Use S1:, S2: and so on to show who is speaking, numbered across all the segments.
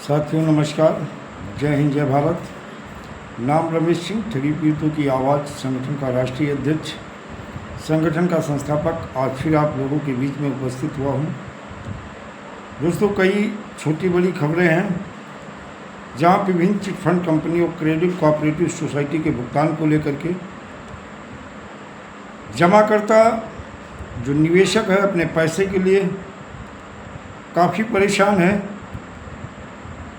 S1: साथियों नमस्कार। जय हिंद जय भारत। नाम रमेश सिंह, ठगी पीड़ितों की आवाज़ संगठन का राष्ट्रीय अध्यक्ष, संगठन का संस्थापक आज फिर आप लोगों के बीच में उपस्थित हुआ हूँ। दोस्तों, कई छोटी बड़ी खबरें हैं जहाँ विभिन्न चिट फंड कंपनी और क्रेडिट कोऑपरेटिव सोसाइटी के भुगतान को लेकर के जमाकर्ता जो निवेशक है अपने पैसे के लिए काफ़ी परेशान है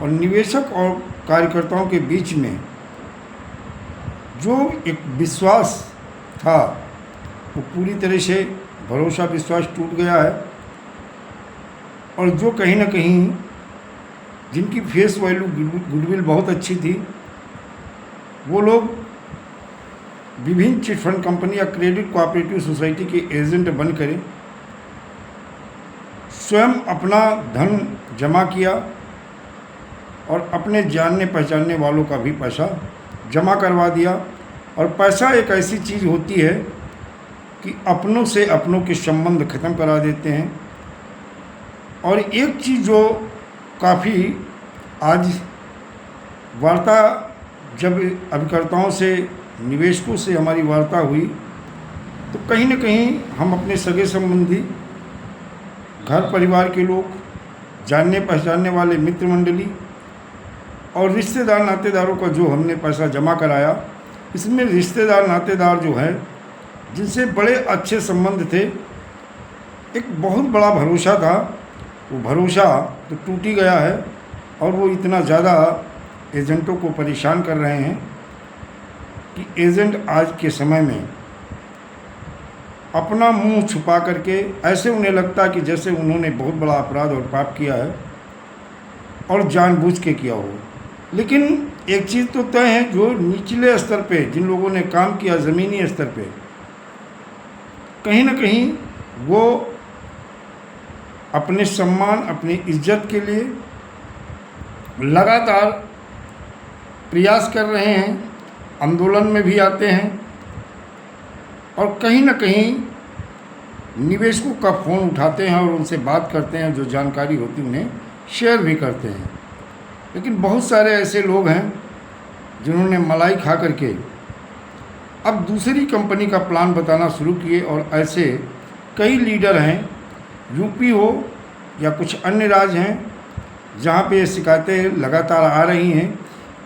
S1: और निवेशक और कार्यकर्ताओं के बीच में जो एक विश्वास था वो पूरी तरह से भरोसा विश्वास टूट गया है और जो कहीं ना कहीं जिनकी फेस वैल्यू गुडविल बहुत अच्छी थी वो लोग विभिन्न चिट फंड कंपनी या क्रेडिट कोऑपरेटिव सोसाइटी के एजेंट बनकर स्वयं अपना धन जमा किया और अपने जानने पहचानने वालों का भी पैसा जमा करवा दिया। और पैसा एक ऐसी चीज़ होती है कि अपनों से अपनों के संबंध ख़त्म करा देते हैं। और एक चीज़ जो काफ़ी आज वार्ता जब अभिकर्ताओं से निवेशकों से हमारी वार्ता हुई तो कहीं ना कहीं हम अपने सगे संबंधी, घर परिवार के लोग, जानने पहचानने वाले मित्र मंडली और रिश्तेदार नातेदारों का जो हमने पैसा जमा कराया, इसमें रिश्तेदार नातेदार जो हैं जिनसे बड़े अच्छे संबंध थे, एक बहुत बड़ा भरोसा था, वो भरोसा तो टूट ही गया है। और वो इतना ज़्यादा एजेंटों को परेशान कर रहे हैं कि एजेंट आज के समय में अपना मुंह छुपा करके ऐसे उन्हें लगता है कि जैसे उन्होंने बहुत बड़ा अपराध और पाप किया है और जानबूझ के किया हो। लेकिन एक चीज़ तो तय है, जो निचले स्तर पे जिन लोगों ने काम किया, ज़मीनी स्तर पे, कहीं ना कहीं वो अपने सम्मान, अपनी इज्जत के लिए लगातार प्रयास कर रहे हैं, आंदोलन में भी आते हैं और कहीं ना कहीं निवेशकों का फ़ोन उठाते हैं और उनसे बात करते हैं, जो जानकारी होती उन्हें शेयर भी करते हैं। लेकिन बहुत सारे ऐसे लोग हैं जिन्होंने मलाई खा करके अब दूसरी कंपनी का प्लान बताना शुरू किए और ऐसे कई लीडर हैं, यूपी हो या कुछ अन्य राज्य हैं, जहाँ पे ये शिकायतें लगातार आ रही हैं।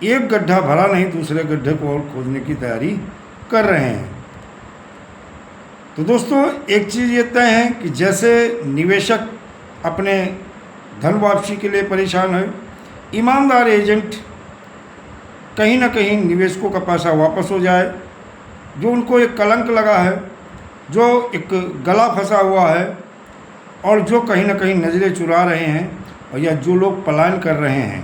S1: एक गड्ढा भरा नहीं, दूसरे गड्ढे को और खोदने की तैयारी कर रहे हैं। तो दोस्तों, एक चीज़ ये तय है कि जैसे निवेशक अपने धन वापसी के लिए परेशान है, ईमानदार एजेंट कहीं ना कहीं निवेशकों का पैसा वापस हो जाए, जो उनको एक कलंक लगा है, जो एक गला फंसा हुआ है और जो कहीं ना कहीं नज़रें चुरा रहे हैं और या जो लोग पलायन कर रहे हैं,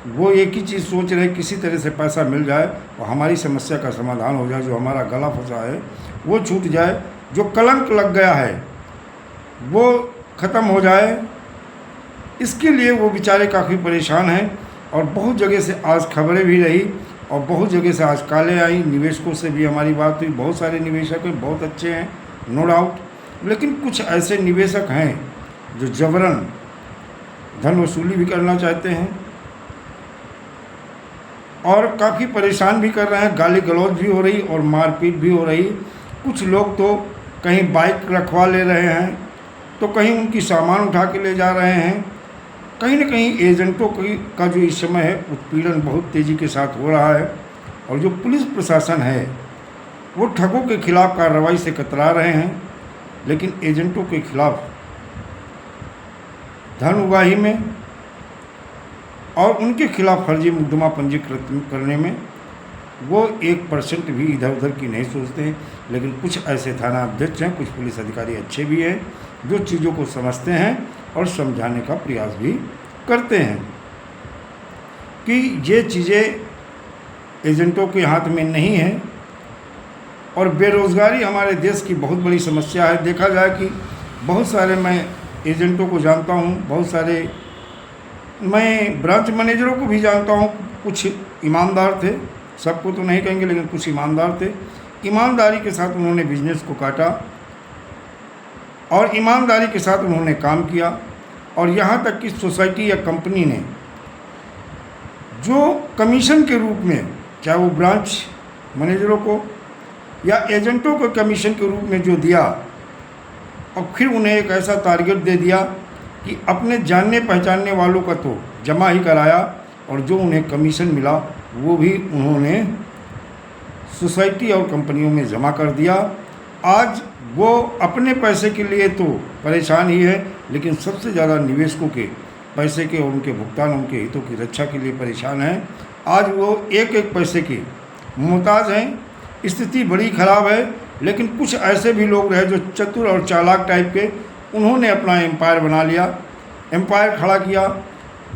S1: वो एक ही चीज़ सोच रहे हैं, किसी तरह से पैसा मिल जाए और हमारी समस्या का समाधान हो जाए, जो हमारा गला फंसा है वो छूट जाए, जो कलंक लग गया है वो ख़त्म हो जाए। इसके लिए वो बेचारे काफ़ी परेशान हैं और बहुत जगह से आज खबरें भी रही और बहुत जगह से आज कालें आई। निवेशकों से भी हमारी बात हुई, बहुत सारे निवेशक हैं, बहुत अच्छे हैं, नो डाउट। लेकिन कुछ ऐसे निवेशक हैं जो जबरन धन वसूली भी करना चाहते हैं और काफ़ी परेशान भी कर रहे हैं, गाली गलौज भी हो रही और मारपीट भी हो रही। कुछ लोग तो कहीं बाइक रखवा ले रहे हैं, तो कहीं उनकी सामान उठा के ले जा रहे हैं। कहीं ना कहीं एजेंटों का जो इस समय है उत्पीड़न बहुत तेज़ी के साथ हो रहा है और जो पुलिस प्रशासन है वो ठगों के खिलाफ कार्रवाई से कतरा रहे हैं, लेकिन एजेंटों के खिलाफ धन उगाही में और उनके खिलाफ फर्जी मुकदमा पंजीकृत करने में वो 1% भी इधर उधर की नहीं सोचते हैं। लेकिन कुछ ऐसे थाना अध्यक्ष हैं, कुछ पुलिस अधिकारी अच्छे भी हैं, जो चीज़ों को समझते हैं और समझाने का प्रयास भी करते हैं कि ये चीज़ें एजेंटों के हाथ में नहीं है। और बेरोज़गारी हमारे देश की बहुत बड़ी समस्या है। देखा जाए कि बहुत सारे मैं एजेंटों को जानता हूँ, बहुत सारे मैं ब्रांच मैनेजरों को भी जानता हूँ। कुछ ईमानदार थे, सबको तो नहीं कहेंगे, लेकिन कुछ ईमानदार थे। ईमानदारी के साथ उन्होंने बिजनेस को काटा और ईमानदारी के साथ उन्होंने काम किया और यहाँ तक कि सोसाइटी या कंपनी ने जो कमीशन के रूप में, चाहे वो ब्रांच मैनेजरों को या एजेंटों को कमीशन के रूप में जो दिया, और फिर उन्हें एक ऐसा टारगेट दे दिया कि अपने जानने पहचानने वालों का तो जमा ही कराया, और जो उन्हें कमीशन मिला वो भी उन्होंने सोसाइटी और कंपनियों में जमा कर दिया। आज वो अपने पैसे के लिए तो परेशान ही है, लेकिन सबसे ज़्यादा निवेशकों के पैसे के और उनके भुगतान, उनके हितों की रक्षा के लिए परेशान हैं। आज वो एक एक पैसे के मोहताज हैं। स्थिति बड़ी ख़राब है, लेकिन कुछ ऐसे भी लोग रहे जो चतुर और चालाक टाइप के, उन्होंने अपना एम्पायर बना लिया, एम्पायर खड़ा किया,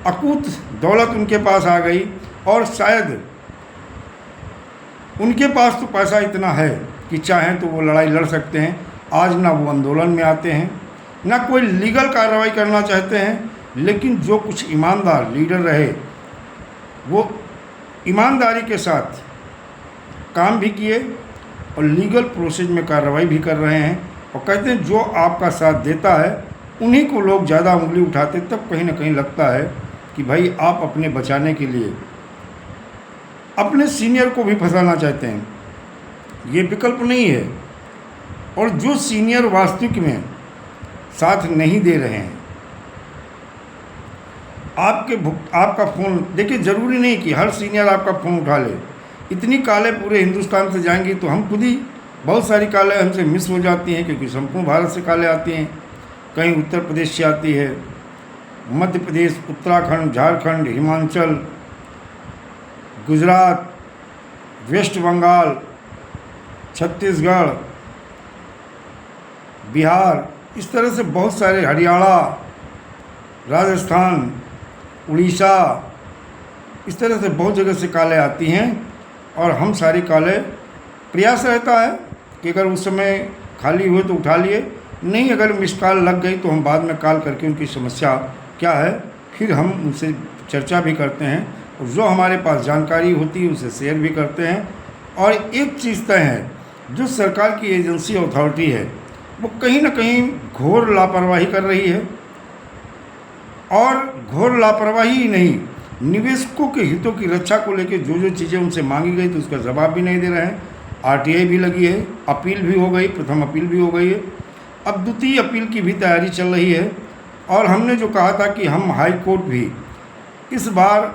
S1: अकूत दौलत उनके पास आ गई, और शायद उनके पास तो पैसा इतना है कि चाहें तो वो लड़ाई लड़ सकते हैं। आज ना वो आंदोलन में आते हैं, ना कोई लीगल कार्रवाई करना चाहते हैं, लेकिन जो कुछ ईमानदार लीडर रहे वो ईमानदारी के साथ काम भी किए और लीगल प्रोसेस में कार्रवाई भी कर रहे हैं। और कहते हैं जो आपका साथ देता है उन्हीं को लोग ज़्यादा उंगली उठाते, तब कहीं ना कहीं लगता है कि भाई आप अपने बचाने के लिए अपने सीनियर को भी फंसाना चाहते हैं। ये विकल्प नहीं है। और जो सीनियर वास्तविक में साथ नहीं दे रहे हैं, आपका फ़ोन देखिए, ज़रूरी नहीं कि हर सीनियर आपका फ़ोन उठा ले। इतनी कॉलें पूरे हिंदुस्तान से जाएंगी तो हम खुद ही, बहुत सारी कॉलें हमसे मिस हो जाती हैं, क्योंकि संपूर्ण भारत से कॉलें आती हैं। कहीं उत्तर प्रदेश से आती है, मध्य प्रदेश, उत्तराखंड, झारखंड, हिमाचल, गुजरात, वेस्ट बंगाल, छत्तीसगढ़, बिहार, इस तरह से बहुत सारे, हरियाणा, राजस्थान, उड़ीसा, इस तरह से बहुत जगह से कॉलें आती हैं। और हम सारी कॉलें, प्रयास रहता है कि अगर उस समय खाली हुए तो उठा लिए, नहीं अगर मिस कॉल लग गई तो हम बाद में कॉल करके उनकी समस्या क्या है फिर हम उनसे चर्चा भी करते हैं, और जो हमारे पास जानकारी होती है उसे शेयर भी करते हैं। और एक चीज़ तय है, जो सरकार की एजेंसी अथॉरिटी है वो कहीं ना कहीं घोर लापरवाही कर रही है। और घोर लापरवाही ही नहीं, निवेशकों के हितों की रक्षा को लेकर जो जो चीज़ें उनसे मांगी गई तो उसका जवाब भी नहीं दे रहे हैं। आरटीआई भी लगी है, अपील भी हो गई, प्रथम अपील भी हो गई है, अब द्वितीय अपील की भी तैयारी चल रही है। और हमने जो कहा था कि हम हाई कोर्ट भी इस बार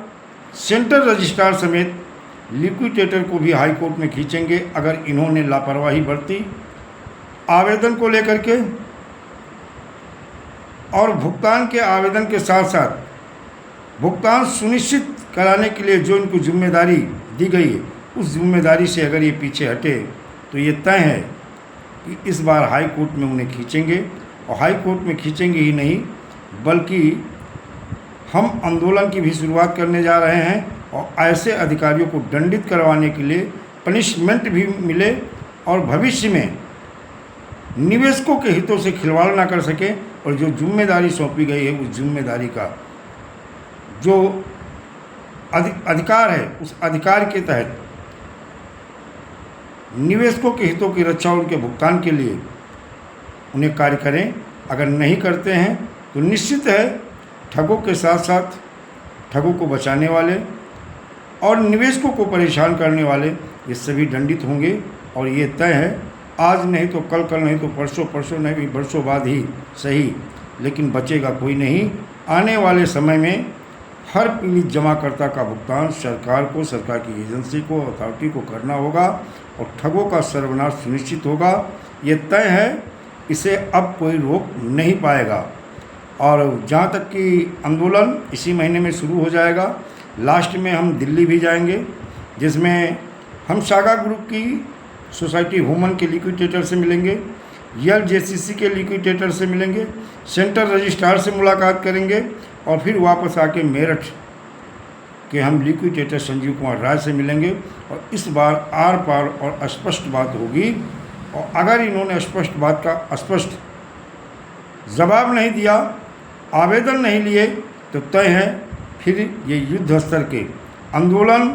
S1: सेंट्रल रजिस्ट्रार समेत लिक्विडेटर को भी हाई कोर्ट में खींचेंगे अगर इन्होंने लापरवाही बरती आवेदन को लेकर के। और भुगतान के आवेदन के साथ साथ भुगतान सुनिश्चित कराने के लिए जो इनको जिम्मेदारी दी गई है, उस जिम्मेदारी से अगर ये पीछे हटे तो ये तय है कि इस बार हाई कोर्ट में उन्हें खींचेंगे। और हाई कोर्ट में खींचेंगे ही नहीं, बल्कि हम आंदोलन की भी शुरुआत करने जा रहे हैं, और ऐसे अधिकारियों को दंडित करवाने के लिए पनिशमेंट भी मिले, और भविष्य में निवेशकों के हितों से खिलवाड़ ना कर सके। और जो जिम्मेदारी सौंपी गई है उस जिम्मेदारी का जो अधिकार है, उस अधिकार के तहत निवेशकों के हितों की रक्षा और उनके भुगतान के लिए उन्हें कार्य करें। अगर नहीं करते हैं तो निश्चित है ठगों के साथ साथ ठगों को बचाने वाले और निवेशकों को परेशान करने वाले ये सभी दंडित होंगे। और ये तय है, आज नहीं तो कल, कल नहीं तो परसों, परसों नहीं भी बरसों बाद ही सही, लेकिन बचेगा कोई नहीं। आने वाले समय में हर पीड़ित जमाकर्ता का भुगतान सरकार को, सरकार की एजेंसी को, अथॉरिटी को करना होगा, और ठगों का सर्वनाश सुनिश्चित होगा। ये तय है, इसे अब कोई रोक नहीं पाएगा। और जहाँ तक कि आंदोलन इसी महीने में शुरू हो जाएगा, लास्ट में हम दिल्ली भी जाएंगे, जिसमें हम सागा ग्रुप की सोसाइटी वुमन के लिक्विडेटर से मिलेंगे, एलजेसीसी के लिक्विडेटर से मिलेंगे, सेंट्रल रजिस्ट्रार से मुलाकात करेंगे, और फिर वापस आके मेरठ के हम लिक्विडेटर संजीव कुमार राय से मिलेंगे। और इस बार आर पार और स्पष्ट बात होगी, और अगर इन्होंने स्पष्ट बात का स्पष्ट जवाब नहीं दिया, आवेदन नहीं लिए, तो तय है फिर ये युद्ध स्तर के आंदोलन,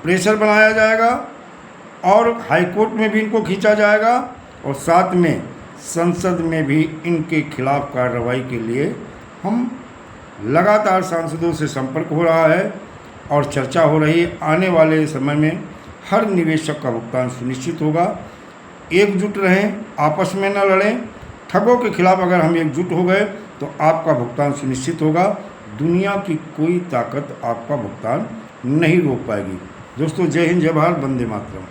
S1: प्रेशर बनाया जाएगा, और हाई कोर्ट में भी इनको खींचा जाएगा, और साथ में संसद में भी इनके खिलाफ कार्रवाई के लिए हम लगातार सांसदों से संपर्क हो रहा है और चर्चा हो रही है। आने वाले समय में हर निवेशक का भुगतान सुनिश्चित होगा। एकजुट रहें, आपस में न लड़ें। ठगों के खिलाफ अगर हम एकजुट हो गए तो आपका भुगतान सुनिश्चित होगा। दुनिया की कोई ताकत आपका भुगतान नहीं रोक पाएगी। दोस्तों, जय हिंद, जय भारत, वंदे मातरम।